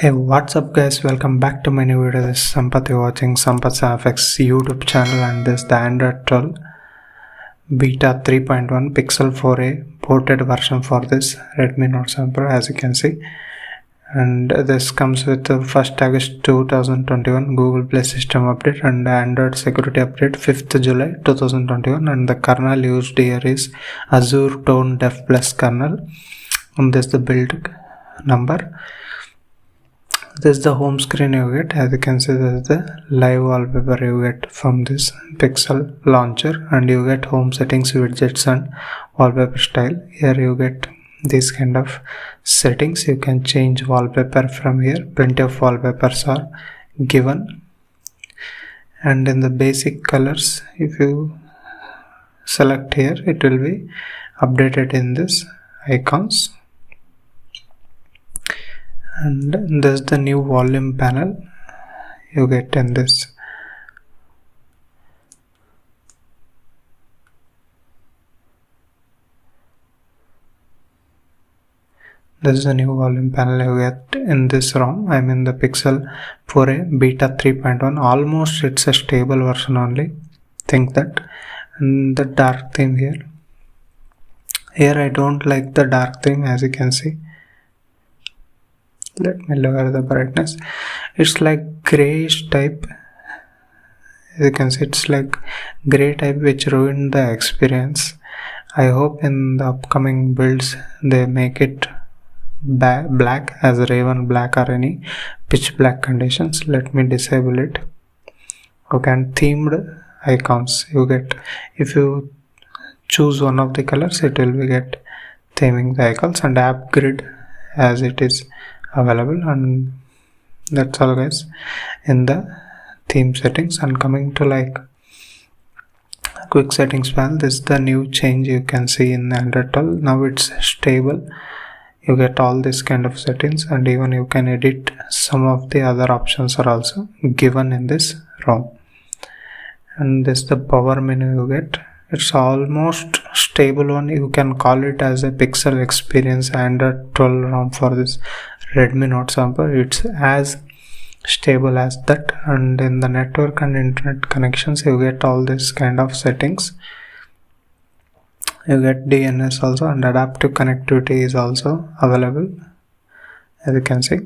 Hey, what's up guys? Welcome back to my new video. This is Sampath. You're watching Sampath's FX YouTube channel, and this is the Android 12 Beta 3.1 Pixel 4a ported version for this Redmi Note 7 Pro, as you can see. And this comes with the 1st August 2021 Google Play System update and Android security update 5th July 2021, and the kernel used here is Azure Tone Dev Plus kernel, and this is the build number. This is the home screen you get. As you can see, this is the live wallpaper you get from this Pixel launcher, and you get home settings, widgets and wallpaper style. Here you get these kind of settings. You can change wallpaper from here. Plenty of wallpapers are given, and in the basic colors, if you select here, it will be updated in this icons. And this is the new volume panel you get in this. This is the new volume panel you get in this ROM. I'm in the Pixel 4a Beta 3.1. Almost it's a stable version only. Think that. And the dark theme here. Here I don't like the dark theme, as you can see. Let me lower the brightness. It's like grayish type. As you can see, it's like gray type, which ruined the experience. I hope in the upcoming builds they make it black, as Raven black or any pitch black conditions. Let me disable it. Okay, and themed icons you get. If you choose one of the colors, it will be get theming the icons, and app grid as it is available. And that's all guys in the theme settings. And coming to like quick settings panel, this is the new change you can see in Android 12. Now it's stable. You get all this kind of settings, and even you can edit some of the other options are also given in this ROM. And this is the power menu you get. It's almost stable one. You can call it as a Pixel experience Android 12 ROM for this Redmi Note 7 Pro. It's as stable as that. And in the network and internet connections, you get all this kind of settings. You get DNS also, and adaptive connectivity is also available, as you can see.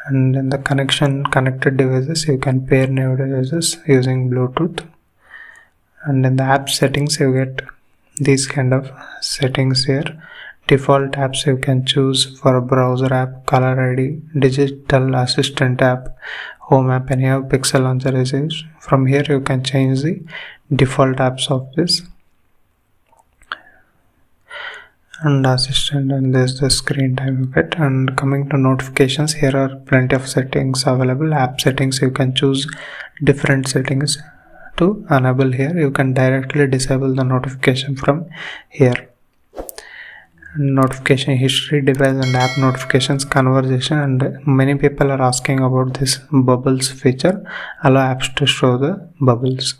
And in the connected devices, you can pair new devices using Bluetooth. And in the app settings, you get these kind of settings here. Default apps you can choose for a browser app, caller ID, digital assistant app, home app, any of Pixel launcher is used. From here you can change the default apps of this and assistant, and this is the screen time you get. And coming to notifications, here are plenty of settings available. App settings, you can choose different settings to enable here. You can directly disable the notification from here. Notification history, device and app notifications, conversation, and many people are asking about this bubbles feature. Allow apps to show the bubbles.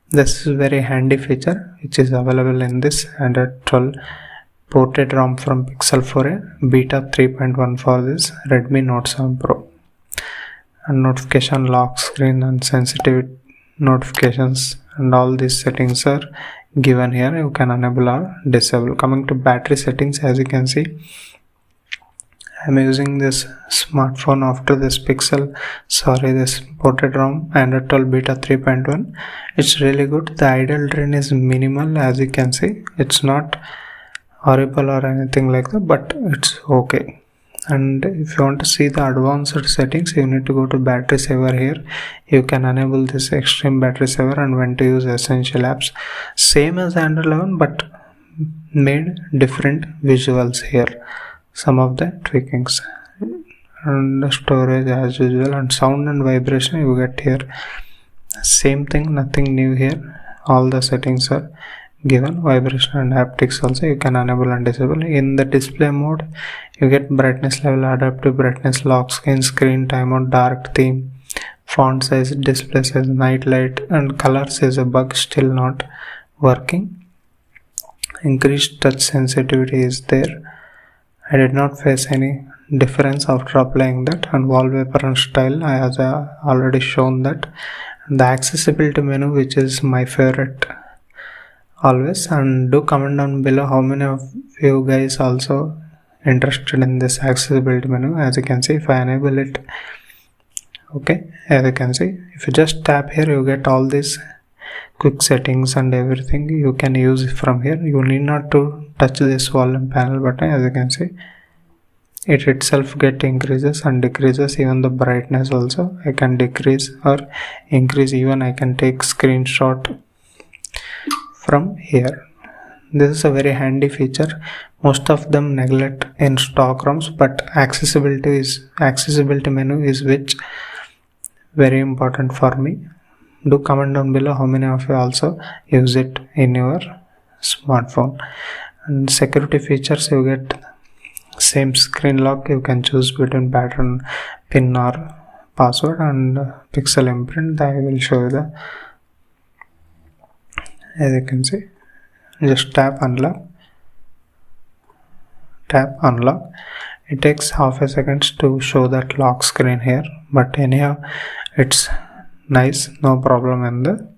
This is very handy feature which is available in this Android 12 ported ROM from Pixel 4a Beta 3.1 for this Redmi Note 7 Pro. And notification lock screen and sensitive notifications, and all these settings are given here. You can enable or disable. Coming to battery settings, as you can see, I'm using this smartphone after this this ported ROM Android 12 Beta 3.1. It's really good. The idle drain is minimal, as you can see. It's not horrible or anything like that, but it's okay. And if you want to see the advanced settings, you need to go to battery saver. Here you can enable this extreme battery saver and when to use essential apps. Same as Android 11, but made different visuals here. Some of the tweakings. And the storage as usual, and sound and vibration you get here. Same thing, nothing new here. All the settings are given. Vibration and haptics also you can enable and disable. In the display mode, you get brightness level, adaptive brightness, lock screen, screen timeout, dark theme, font size, display size, night light, and colors is a bug, still not working. Increased touch sensitivity is there. I did not face any difference after applying that. And wallpaper and style, I have already shown that. The accessibility menu, which is my favorite always, and do comment down below how many of you guys also interested in this accessibility menu. As you can see, if I enable it, okay, as you can see, if you just tap here, you get all these quick settings and everything you can use from here. You need not to touch this volume panel button. As you can see, it itself get increases and decreases. Even the brightness also I can decrease or increase. Even I can take screenshot from here. This is a very handy feature. Most of them neglect in stock ROMs, but accessibility menu is which very important for me. Do comment down below how many of you also use it in your smartphone. And security features, you get same screen lock. You can choose between pattern, pin or password, and pixel imprint. I will show you the, as you can see, just tap unlock, tap unlock. It takes half a second to show that lock screen here, but anyhow it's nice, no problem in the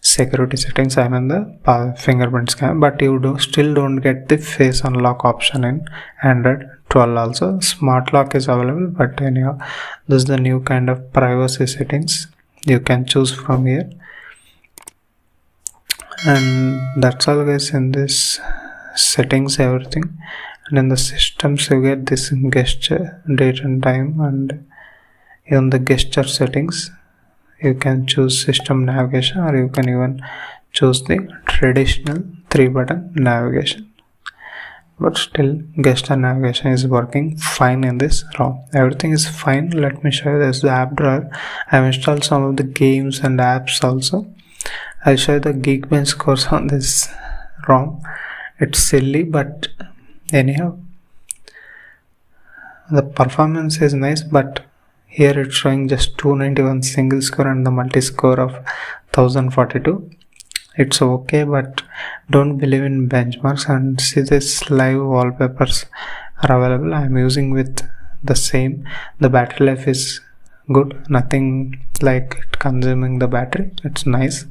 security settings. I'm in the fingerprint scan, but you still don't get the face unlock option in Android 12. Also smart lock is available, but anyhow this is the new kind of privacy settings you can choose from here. And that's all guys in this settings, everything. And in the systems you get this gesture, date and time, and even the gesture settings. You can choose system navigation, or you can even choose the traditional 3-button navigation, but still gesture navigation is working fine in this ROM. Everything is fine. Let me show you this, the app drawer. I have installed some of the games and apps also. I'll show you the Geekbench scores on this ROM. It's silly, but anyhow the performance is nice, but here it's showing just 291 single score and the multi score of 1042. It's okay, but don't believe in benchmarks. And see, this live wallpapers are available. I'm using with the same. The battery life is good, nothing like it consuming the battery. It's nice.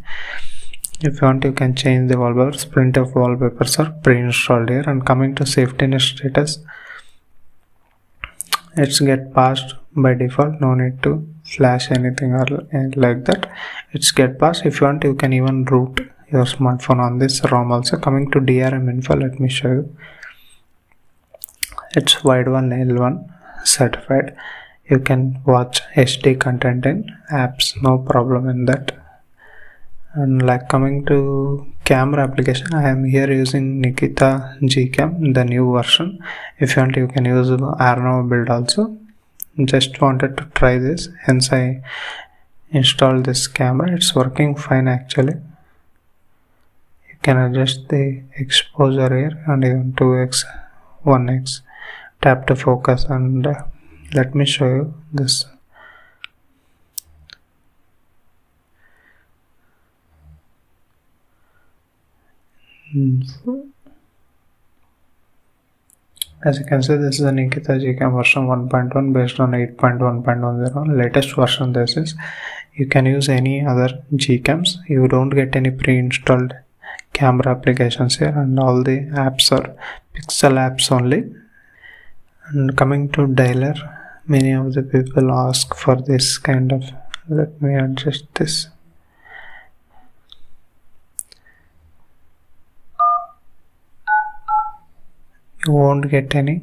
If you want, you can change the wallpapers. Plenty of wallpapers are pre-installed here. And coming to safety net status, it's get passed by default. No need to flash anything or like that. It's get passed. If you want, you can even root your smartphone on this ROM also. Coming to DRM info, let me show you. It's Wide 1 L1 certified. You can watch HD content in apps, no problem in that. And like coming to camera application, I am here using Nikita Gcam, the new version. If you want, you can use Arnow build also. Just wanted to try this, hence I installed this camera. It's working fine actually. You can adjust the exposure here and even 2x, 1x. Tap to focus, and let me show you this. As you can see, this is the Nikita Gcam version 1.1 based on 8.1.10 latest version. This is, you can use any other Gcams. You don't get any pre-installed camera applications here, and all the apps are Pixel apps only. And coming to dialer, many of the people ask for this kind of, let me adjust this. You won't get any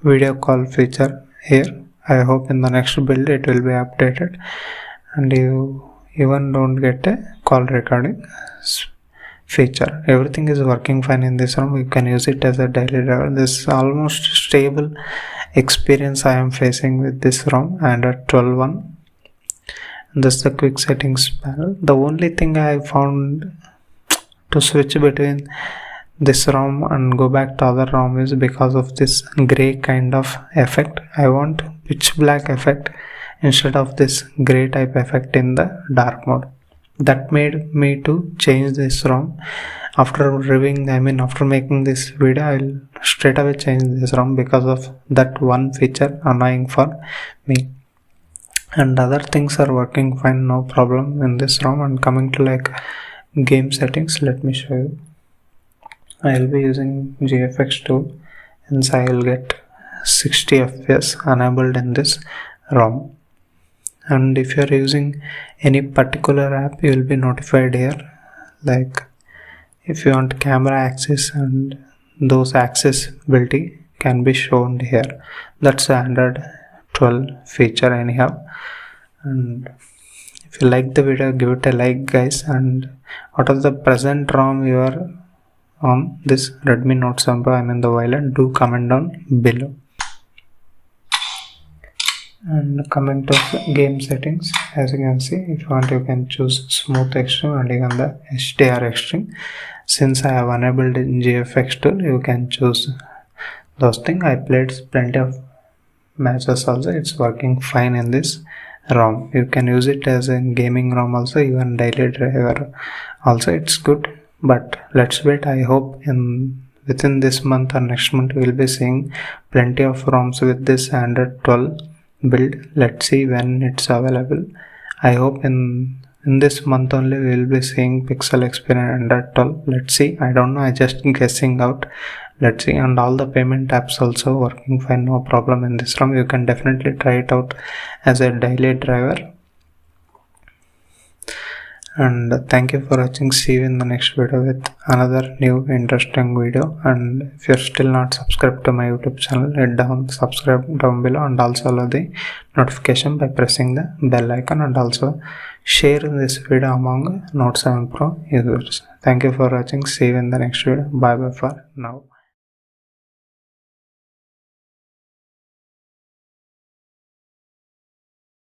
video call feature here. I hope in the next build it will be updated, and you even don't get a call recording feature. Everything is working fine in this ROM. You can use it as a daily driver. This is almost stable experience I am facing with this ROM, Android 12.1. This is the quick settings panel. The only thing I found to switch between this ROM and go back to other ROM is because of this gray kind of effect. I want pitch black effect instead of this gray type effect in the dark mode. that made me to change this ROM. After after making this video, I'll straight away change this ROM because of that one feature annoying for me. And other things are working fine, no problem in this ROM. And coming to like game settings, let me show you. I'll be using GFX tool, hence I will get 60 FPS enabled in this ROM. And if you are using any particular app, you will be notified here. Like if you want camera access, and those accessibility can be shown here. That's the Android 12 feature anyhow. And if you like the video, give it a like, guys. And what is the present ROM you are on this Redmi Note 7 Pro? I'm in the Violet. Do comment down below. And coming to game settings, as you can see, if you want, you can choose smooth extreme and even the HDR extreme. Since I have enabled in GFX tool, you can choose those things. I played plenty of matches also. It's working fine in this ROM. You can use it as a gaming ROM also, even daily driver also. It's good. But let's wait. I hope within this month or next month we will be seeing plenty of ROMs with this Android 12 build. Let's see when it's available. I hope in this month only we will be seeing Pixel Experience Android 12. Let's see. I don't know. I just guessing out. Let's see. And all the payment apps also working fine, no problem in this ROM. You can definitely try it out as a daily driver. And thank you for watching. See you in the next video with another new interesting video. And if you're still not subscribed to my YouTube channel, head down, subscribe down below, and also allow the notification by pressing the bell icon, and also share this video among Note 7 Pro users. Thank you for watching. See you in the next video. Bye bye for now.